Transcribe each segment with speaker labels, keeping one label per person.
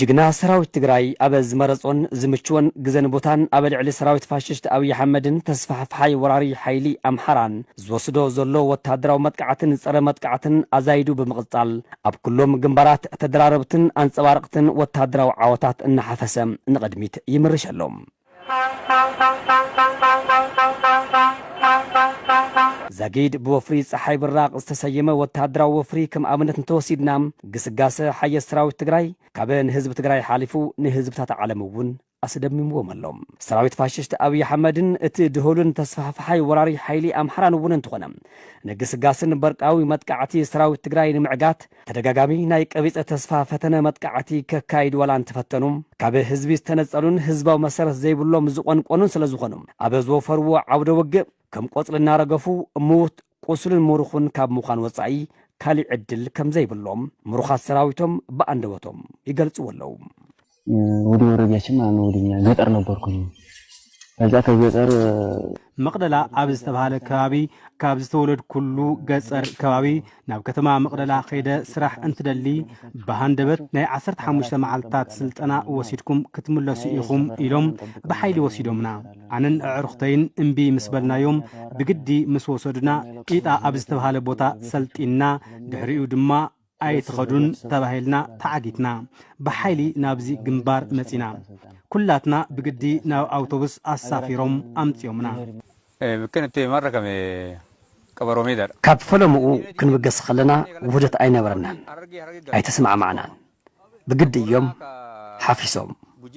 Speaker 1: جگنا سراوت تگرای آبز مرزون زمچون گزن بوتان آبل علی سراوت فاششت آوی حمدن تصفح فحای وراری حیلی امحران زوسدو زلو و تدراو متقعتن سر متقعتن ازایدو بمقطال اب كلهم جنبارات تدراربتن انصوارقتن و تدراو عواتات النحفسم نقدميت يمرشلهم زاجيد بوفري صحي بالراق استسيمه وتهدراو وفري كم امنت نتوسيدنا قسقاسه حي سراوت تግራይ كابن حزب تግራይ حالفو نحزبታት ዓለም እውን አስደምምዎም ኣሎም ሰራዊት ፋሽስት አብይ አሕመድን እቲ ድሆሉን ተስፋፋይ ወራሪ ኃይሊ አምሐራን እውን እንትኾነ ንግስጋስን በርቃዊ መጥቃዕቲ ሰራዊት ትግራይ ንምዕጋት ተደጋጋሚ ናይ ቀቢጸ ተስፋ ፈተነ መጥቃዕቲ ከካይድ ወላን ተፈተኑ ካብ ህዝቢ ዝተነጸሉን ህዝባው መሰረት ዘይብሎም ዝቆንቆኑን ስለዝኾኑ ኣብ ዝወፈርዎ ዓውደ ወግእ ከም ቆጽልና ረገፉ እሙት ቁስልን ሙሩኹን ካብ ምዃን ወጻኢ ካሊ ዕድል ከም ዘይብሎም ምሩኻት ሰራዊቶም በአንደበቶም ይገልጽወለው
Speaker 2: ወዲ ወረዳችን ማለት ነው ወዲኛ ገጠር ነበርኩኝ ከዛ ከገጠር
Speaker 3: መቅደላ አብዝ ተባለ ከባቢ ካብዝ ተወለድ ኩሉ ገጠር ከባቢ ናብ ከተማ መቅደላ ኸይደ ስራሕ እንትደሊ በሃንደበት ናይ 15 መዓልታት ስልጠና ወሲድኩም ክትምለሱ ኢኹም ኢሎም በኃይሊ ወሲዶምና አነን ዕርኽተይን እምቢ ምስበልናዮም ብግዲ ምስ ወሰዱና ቂጣ አብዝ ተባለ ቦታ ሰልጢና ድሕሪኡ ድማ አይትኸዱን ተባሂልና ተዓጊትና በኃይሊ ናብዚ ግንባር መጺና ኩላትና ብግዲ ናብ አውቶቡስ አሳፊሮም አምጽዮምና
Speaker 4: ምክንያቱ ማረከመ ቀበሮሜ ዳር
Speaker 1: ካብ ፈለሙኡ ክንብገስ ኸለና ውህደት አይነበረናን አይተስማዕማዕና ብግዲ እዮም ሓፊሶም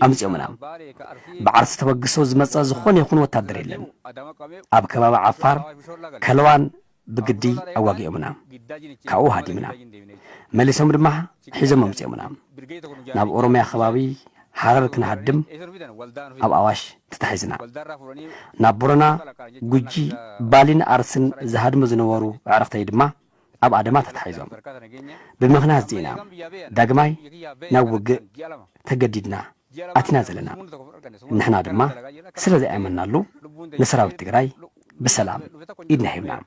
Speaker 1: አምጽዮምና በዓርስ ተወግሶ ዝመጸ ዝኾነ ይኹን ወታደር የለን ኣብ ከባቢ ዓፋር ከለዋን بجدي أواجهمنا كأوهادمنا مليسهم دمها حزم ممسيمنا ناب أوروميا خبابي حرر كنهدم أو أواش تتحزنا ناب برنا جوجي بالين أرسن زهاد مزنورو عرفت يدما أب آدمات تتحزم بمغنى زينا داقماي نوج تجددنا أتنازلنا نحن دما سلزي أمنا له نسراو التجراي بسلام إدنا هبنا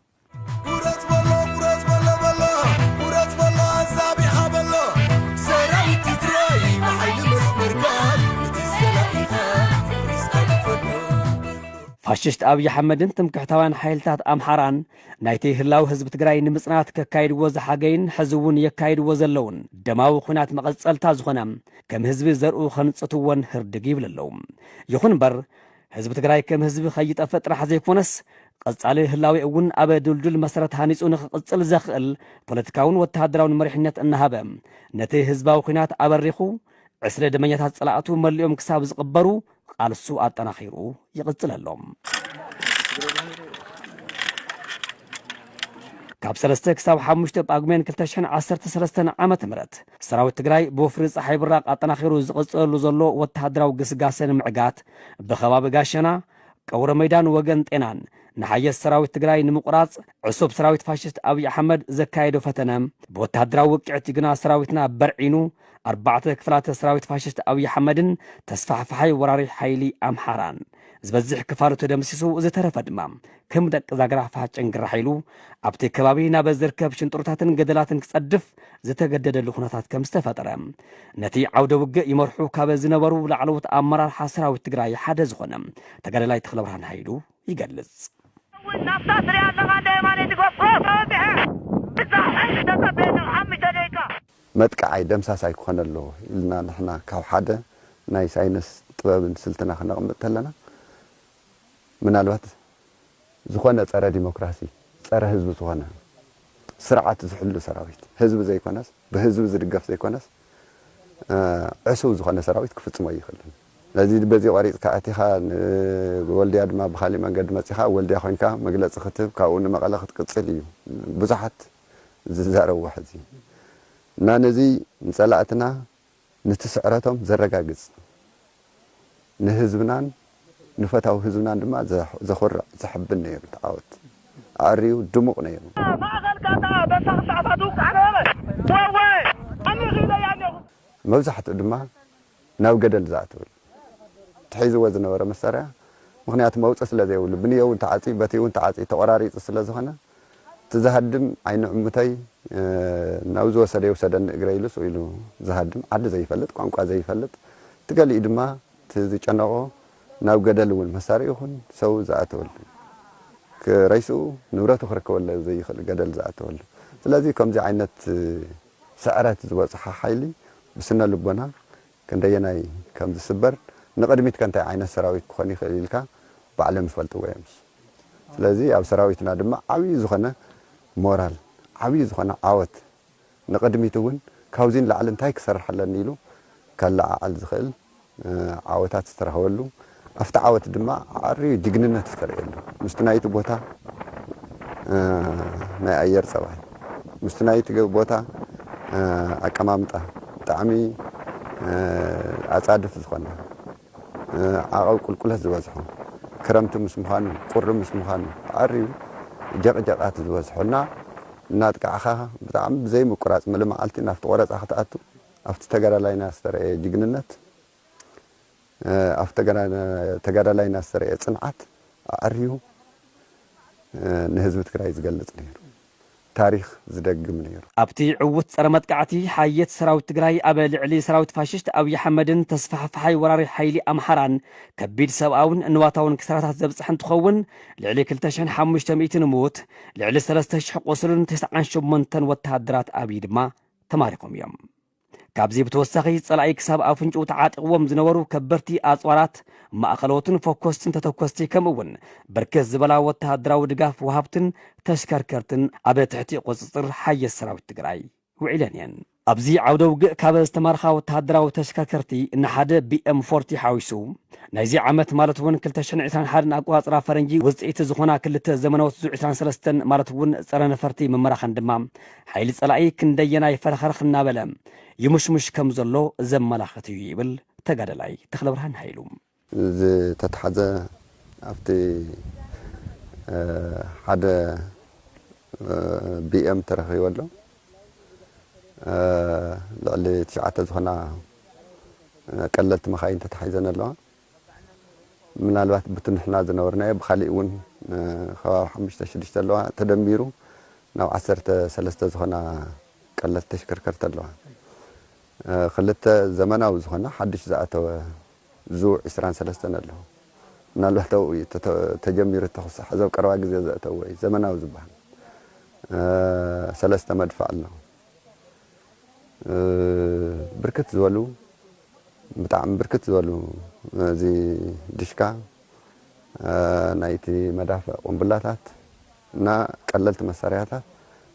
Speaker 1: فاششت أبي حمدن تمكحتوان حيلتات أمحران نايتي هلاو حزب تግራይ ንምጽናት ከካይድ ወዘ ሓገይን ሕዝውን የካይድ ወዘለውን ደማው ኹናት መቀጸልታ ዝኾነም ከም ህዝብ ዘርኡ ኸንጽትወን ህርድግ ይብለለውም ይኹን በር ህዝብ ትግራይ ከም ህዝብ ኸይጠፈ ጥራሕ ዘይኮነስ ቀጻሊ ህላዊ እውን ኣብ ድልድል መሰረት ሃኒጹ ንኽቅጽል ዘኽእል ፖለቲካውን ወተሃደራውን መሪሕነት እናሃበ ነቲ ህዝባዊ ኹናት ኣበሪኹ ዕስለ ደመኛታት ጸላእቱ መሊኦም ክሳብ ዝቕበሩ ቃልሱ አጠናኺሩ ይቅጽለሎም ካብ 3 ክሳብ 5 ጳጉሜን 2013 ዓመተ ምህረት ሰራዊት ትግራይ በወፍሪ ፀሓይ ብራቅ አጠናኺሩ ዝቅጽሉ ዘሎ ወተሃደራዊ ግስጋሰን ምዕጋት በኸባቢ ጋሸና ቀውረ መይዳን ወገን ጤናን ንሓየስ ሰራዊት ትግራይ ንምቁራጽ ዕሱብ ሰራዊት ፋሽስት አብይ አሕመድ ዘካየዶ ፈተነ በወተሃደራዊ ውቅዕት ግና ሰራዊትና በርዒኑ 4 ክፍላት ሰራዊት ፋሽስት አብይ አሕመድን ተስፋሕፋይ ወራሪ ኃይሊ አምሐራን ዝበዝሕ ክፋሉ ተደምሲሱ ዝተረፈ ድማ ከም ደቅ ዛግራ ፋጭን ግራሒሉ ኣብቲ ከባቢ ናብ ዝርከብ ሽንጥሩታትን ገደላትን ክጸድፍ ዝተገደደሉ ኩነታት ከም ዝተፈጠረ ነቲ ዓውደ ውግእ ይመርሑ ካብ ዝነበሩ ላዕለዎት ኣመራርሓ ሰራዊት ትግራይ ሓደ ዝኾነ ተጋዳላይ ተክለ ብርሃን ኃይሉ ይገልጽ
Speaker 5: መጥቃዓይ ደምሳሳይ ክኾነ ኣሎ ኢልና ንሕና ካብ ሓደ ናይ ሳይንስ ጥበብን ስልትና ክነቕምጥ ተለና ምናልባት ዝኾነ ጸረ ዲሞክራሲ ጸረ ህዝብ ዝኾነ ስርዓት ዝሕሉ ሰራዊት ህዝብ ዘይኮነስ ብህዝብ ዝድገፍ ዘይኮነስ ዕሱብ ዝኾነ ሰራዊት ክፍጽሞ ይኽእልን ለዚ በዚ ቆሪጽ ካኣቲኻ ወልድያ ድማ ብኻሊ መንገዲ መጺኻ ወልድያ ኮይንካ መግለጽ ክትብ ካብኡ ንመቐለ ክትቅጽል እዩ ብዙሓት ዝዛረቡ ሕዚ እና ነዚ ንጸላእትና ንትስዕረቶም ዘረጋግጽ ንህዝብናን ንፈታው ህዝብናን ድማ ዘኹርዕ ዘሕብን ነይሩ ተዓወት ኣርዩ ድሙቕ ነይሩ መብዛሕትኡ ድማ ናብ ገደል ዝኣትብል ትሒዝዎ ዝነበረ መሳርያ ምክንያቱ መውፅእ ስለ ዘይብሉ ብንየውን ተዓፂ በቲውን ተዓፂ ተቆራሪፅ ስለ ዝኾነ تزهدم عين عمتي ناوز وسدي وسدن إجريلس ويلو زهدم عد زي فلت قانقا زي فلت تقال إدما تزي جناقو ناو جدل والمساري يخون سو زعتول كرئيسو نورته خرك ولا زي جدل زعتول ስለዚህ ከምዚ ዓይነት ሰዓራት ዝበፅሓ ሓይሊ ብስነ ልቦና ክንደየናይ ከም ዝስበር ንቅድሚት ከንታይ ዓይነት ሰራዊት ክኾን ይኽእል ኢልካ ባዕሎም ይፈልጥዎ እዮም ስለዚ ኣብ ሰራዊትና ድማ ዓብይ ዝኾነ ሞራል ዓብይ ዝኾነ ዓወት ንቅድሚት እውን ካብዚን ላዕሊ እንታይ ክሰርሐለኒ ኢሉ ከለዓል ዝኽእል ዓወታት ዝተረኸበሉ ኣብቲ ዓወት ድማ ዓርዩ ጅግንነት ዝተርእየሉ ምስቲ ናይቲ ቦታ ናይ ኣየር ፀባይ مستنايت بوتا أكمامتا تعمي أصادف زخنا أو كل زوجهم كرمت مسمخان قرم مسمخان عريو جقات زوجهنا ناتك أخاها بتعم زي مكراس ملما قلت نفط ورث أخطأته أفتجر علينا استرى جننت أفتجر علينا استرى صنعت عريو نهزبت كرايز قلت نيرو تاريخ زدقم نيرو
Speaker 1: أبتي عوت سرمت كعتي حيات سراوت تجراي أبل علي سراوت فاششت أو يحمدن تصفح فحي وراري حيلي أمحران كبير سواون نواتاون كسرات زبز حن تخون لعلي كلتشن حمش تميت نموت لعلي سلستش حق وصلن 9 شمنتن وتهدرات أبيد ما تماركم يوم كابزي بتوسخي صلاي كساب أفنجو تعاطقوم زنورو كبرتي أصوارات ما أخلوتن فوكستن تتوكستي كمون بركز زبلا وتهدراو دقاف وهابتن تشكركرتن أبي تحتي قصصر حي السراوت تقراي وعلانيا أبزي عودو كاب استمارخا وتهدراو تشكركرتي إن حدا BM40 حاويسو نايزي عامت مالتون كلتشن عسان حارن أقوى صرا فرنجي وزعيت زخونا كلت زمنوت زو عسان سلستن مالتون صرا نفرتي من مراخن دمام حيل صلاي كندينا يفرخرخنا بلام يمشمش كم زلو زملاختي يبل تقادلاي تخلبرهن هايلوم
Speaker 5: زي تتحدى أفتي حدا BM ترخي ولا لعلي تشعت زخنا قللت مخاين تتحيزن الله من الوقت بتنحنا زنورنا بخليقون خوا 5 الله تدميرو ناو 10 زخنا قللت تشكركرت الله خلت زماناو زخنا حدش زعتو زو 23 الله من الوقت تجمير التخصص حزب قروا غزي زعتو زماناو زبان 3 مدفع الله بركت زولو بتاعم بركت زولو زي دشكا نايتي مدافع ومبلاتات نا قللت مسارياتات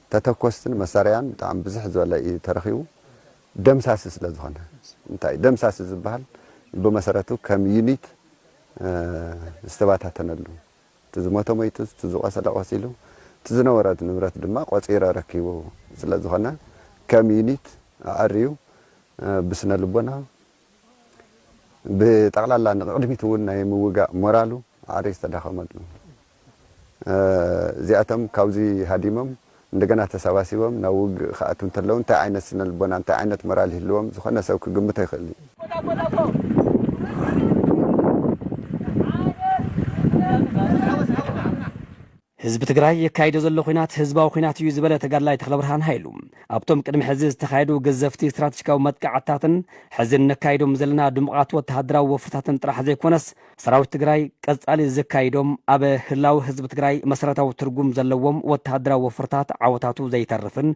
Speaker 5: تتكوستن مساريان بتاعم بزح زولا ترخيو دمساس ስለዝኾነ እንታይ ደምሳስ ዝበሃል በመሰረቱ ከም ዩኒት ዝተባታተነሉ ትዝሞተ ሞይቱ ትዝቆሰለ ቆሲሉ ትዝነበረት ንብረት ድማ ቆፂረ ረኪቡ ስለዝኾነ ከም ዩኒት ኣርዩ ብስነ ልቦና ብጠቅላላ ንቅድሚት እውን ናይ ምውጋእ ሞራሉ ኣርዩ ዝተዳኸመሉ እዚኣቶም ካብዚ ሃዲሞም እንደገና ተሰባሲቦም ናውግ ኻአቱ እንተለው እንታይ ዓይነት ስነ ልቦና እንታይ ዓይነት ሞራል ይህልዎም ዝኾነ ሰብ ክግምት ይኽእል
Speaker 1: ህዝብ ትግራይ የካይዶ ዘሎ ኹናት ህዝባዊ ኹናት እዩ ዝበለ ተጋድላይ ተኽለብርሃን ሃይሉ ኣብቶም ቅድሚ ሕዚ ዝተኻየዱ ገዘፍቲ ስትራቴጂካዊ መጥቃዕታትን ሕዝን ነካይዶም ዘለና ድምቓት ወተሃደራዊ ወፍርታትን ጥራሕ ዘይኮነስ ሰራዊት ትግራይ ቀጻሊ ዘካይዶም ኣብ ህላዊ ህዝቢ ትግራይ መሰረታዊ ትርጉም ዘለዎም ወተሃደራዊ ወፍርታት ዓወታቱ ዘይተርፍን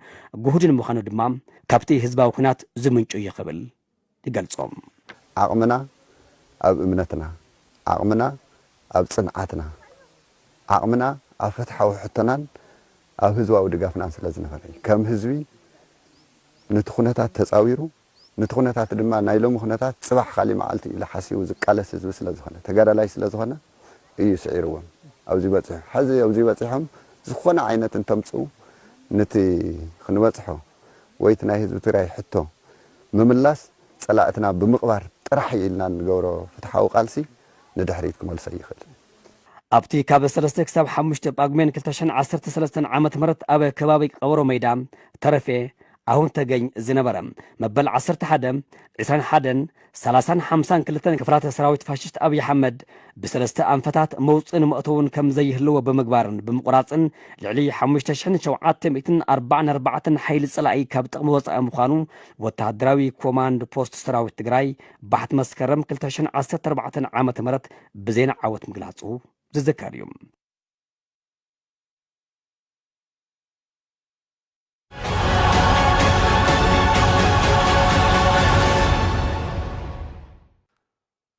Speaker 1: ጉሁድን ምዃኑ ድማ ካብቲ ህዝባዊ ኹናት ዝምንጩ ይኽብል ይገልጾም
Speaker 5: ዓቕምና ኣብ እምነትና ዓቕምና ኣብ ጽንዓትና ዓቕምና ኣብ ፍትሓዊ ሕቶናን ኣብ ህዝባዊ ድጋፍናን ስለዝነበረ ከም ህዝቢ ነቲ ኩነታት ተፃዊሩ ነቲ ኩነታት ድማ ናይ ሎሚ ኩነታት ጽባሕ ካሊእ መዓልቲ ኢሉ ሓሲቡ ዝቃለስ ህዝቢ ስለዝኾነ ተጋዳላይ ስለዝኾነ እዩ ስዒርዎም ኣብዚ በፂሑ ሕዚ ኣብዚ በፂሖም ዝኾነ ዓይነት እንተምፅኡ ነቲ ክንበፅሖ ወይቲ ናይ ህዝቢ ትግራይ ሕቶ ምምላስ ፀላእትና ብምቕባር ጥራሕ ኢልና ንገብሮ ፍትሓዊ ቃልሲ ንድሕሪት ክመልሶ ይኽእል
Speaker 1: ኣብቲ ካብ 3 ክሳብ 5 ጳጉሜን 2013 ዓመተ ምህረት ኣብ ከባቢ ቀበሮ ሜዳ ተረፈ አሁን ተገኝ ዝነበረ መበል 11 21 30 52 ክፍላተ ሰራዊት ፋሽስት አብይ አሕመድ ብሰለስተ አንፈታት መውፅን መእተውን ከም ዘይህልዎ ብምግባርን ብምቁራፅን ልዕሊ 5744 ሓይሊ ጽላኢ ካብ ጥቕሚ ወፃኢ ምዃኑ ወተሃደራዊ ኮማንድ ፖስት ሰራዊት ትግራይ ባሕቲ መስከረም 2014 ዓመተ ምህረት ብዜና ዓወት ምግላጹ ዝዝከር እዩ።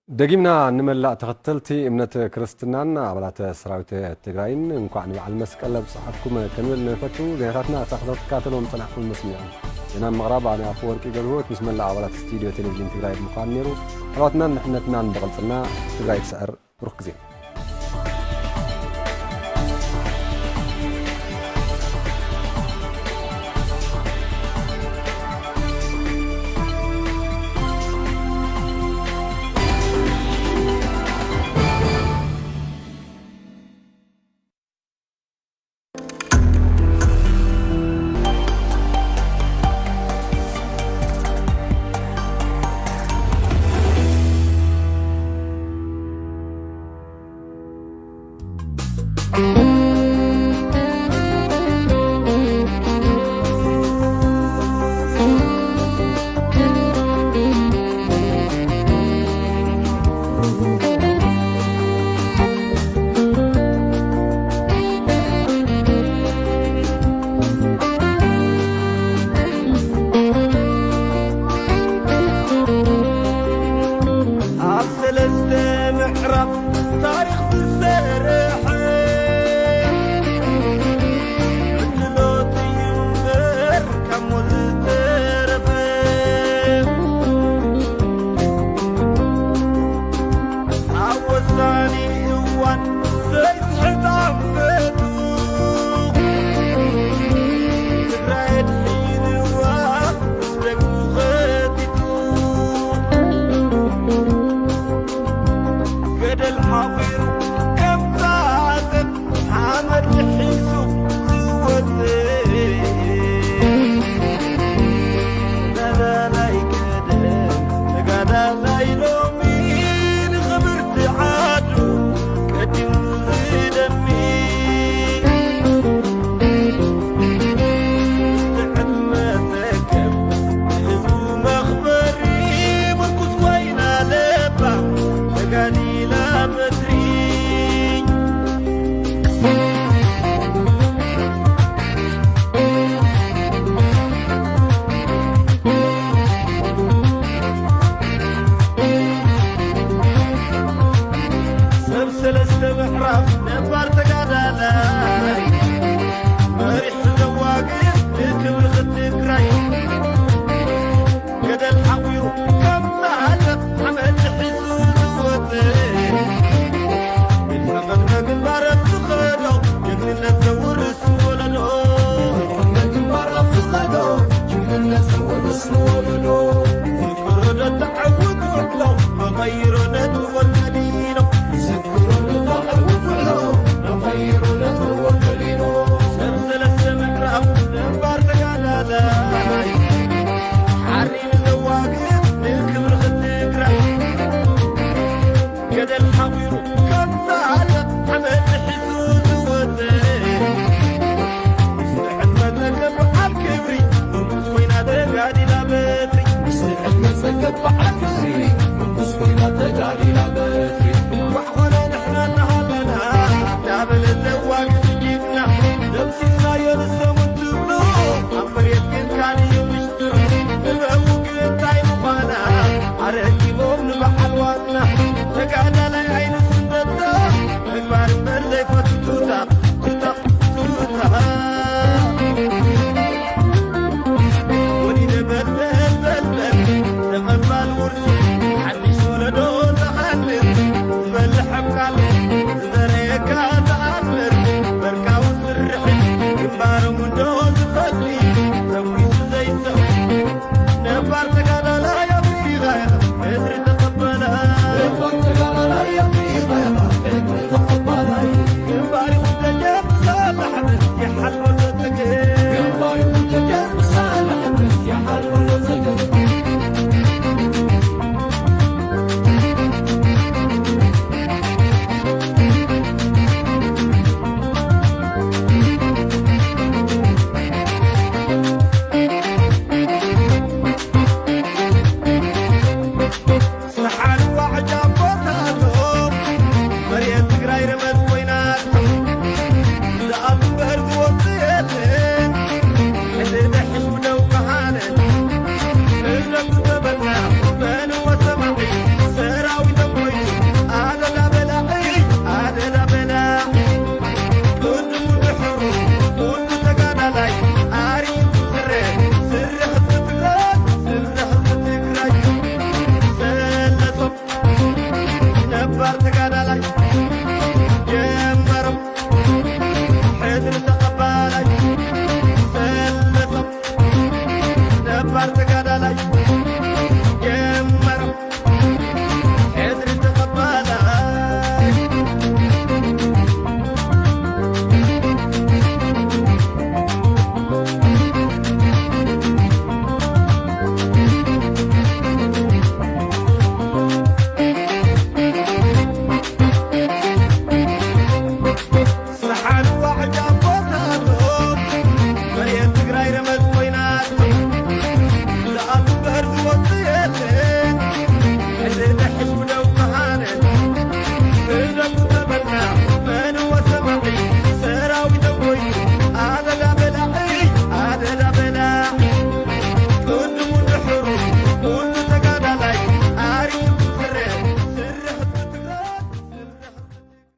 Speaker 6: دقيمنا نملأ تختلتي امنة كريستنان عبالات سراويت تقراين انكوان بعل مسكال بصحتكم كنول نفتو زيناتنا تاخذت كاتلهم صنعكم المسميع ينام مغرب عن أفور كي قلوت بسم الله عبالات ستيديو تلفزيون تقراين مقان نيرو حلواتنا نحنتنا نبغلصنا تقراين سعر روح زين
Speaker 7: Goodbye.